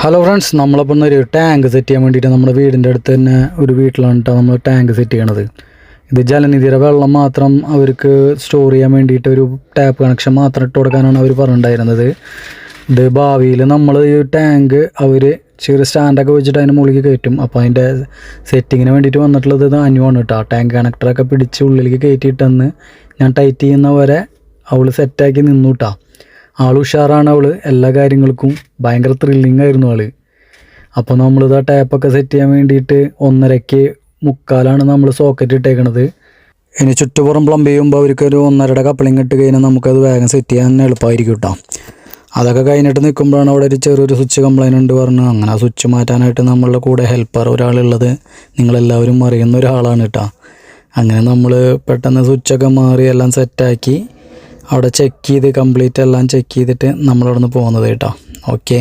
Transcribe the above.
Hello friends, നമ്മളിപ്പോൾ ഒരു tank set ചെയ്യാൻ വേണ്ടിയിട്ട് നമ്മുടെ വീടിൻ്റെ അടുത്ത് തന്നെ ഒരു വീട്ടിലാണ് കേട്ടോ നമ്മൾ ടാങ്ക് സെറ്റ് ചെയ്യണത്. ഇത് ജലനിധിയുടെ വെള്ളം മാത്രം അവർക്ക് സ്റ്റോർ ചെയ്യാൻ വേണ്ടിയിട്ട് ഒരു ടാപ്പ് കണക്ഷൻ മാത്രം ഇട്ട് കൊടുക്കാനാണ് അവർ പറഞ്ഞിട്ടുണ്ടായിരുന്നത്. ഇത് ഭാവിയിൽ നമ്മൾ ഈ ടാങ്ക് അവർ ചെറിയ സ്റ്റാൻഡൊക്കെ വെച്ചിട്ട് അതിന് മുകളിലേക്ക് കയറ്റും. അപ്പോൾ അതിൻ്റെ സെറ്റിങ്ങിന് വേണ്ടിയിട്ട് വന്നിട്ടുള്ളത് ഇത് അനുവാണ് കേട്ടോ. ടാങ്ക് കണക്ടറൊക്കെ പിടിച്ച് ഉള്ളിലേക്ക് കയറ്റിയിട്ടെന്ന് ഞാൻ ടൈറ്റ് ചെയ്യുന്നവരെ അവൾ സെറ്റാക്കി നിന്നു കേട്ടോ. ആൾ ഉഷാറാണ്, അവൾ എല്ലാ കാര്യങ്ങൾക്കും ഭയങ്കര ത്രില്ലിംഗ് ആയിരുന്നു ആൾ. അപ്പോൾ നമ്മളിത് ആ ടാപ്പൊക്കെ സെറ്റ് ചെയ്യാൻ വേണ്ടിയിട്ട് 1:45 നമ്മൾ സോക്കറ്റ് ഇട്ടേക്കണത്. ഇനി ചുറ്റുപുറം പ്ലംബ് ചെയ്യുമ്പോൾ അവർക്കൊരു 1.5 കപ്ലിങ് ഇട്ട് കഴിഞ്ഞാൽ നമുക്കത് വേഗം സെറ്റ് ചെയ്യാൻ എളുപ്പമായിരിക്കും കേട്ടോ. അതൊക്കെ കഴിഞ്ഞിട്ട് നിൽക്കുമ്പോഴാണ് അവിടെ ഒരു ചെറിയൊരു സ്വിച്ച് കംപ്ലൈൻറ്റ് ഉണ്ട് പറഞ്ഞു. അങ്ങനെ ആ സ്വിച്ച് മാറ്റാനായിട്ട് നമ്മളുടെ കൂടെ ഹെൽപ്പർ ഒരാളുള്ളത് നിങ്ങളെല്ലാവരും അറിയുന്ന ഒരാളാണ് കേട്ടോ. അങ്ങനെ നമ്മൾ പെട്ടെന്ന് സ്വിച്ചൊക്കെ മാറി എല്ലാം സെറ്റാക്കി അവിടെ ചെക്ക് ചെയ്ത് കംപ്ലീറ്റ് എല്ലാം ചെക്ക് ചെയ്തിട്ട് നമ്മളവിടെ നിന്ന് പോകുന്നത് കേട്ടോ. ഓക്കെ.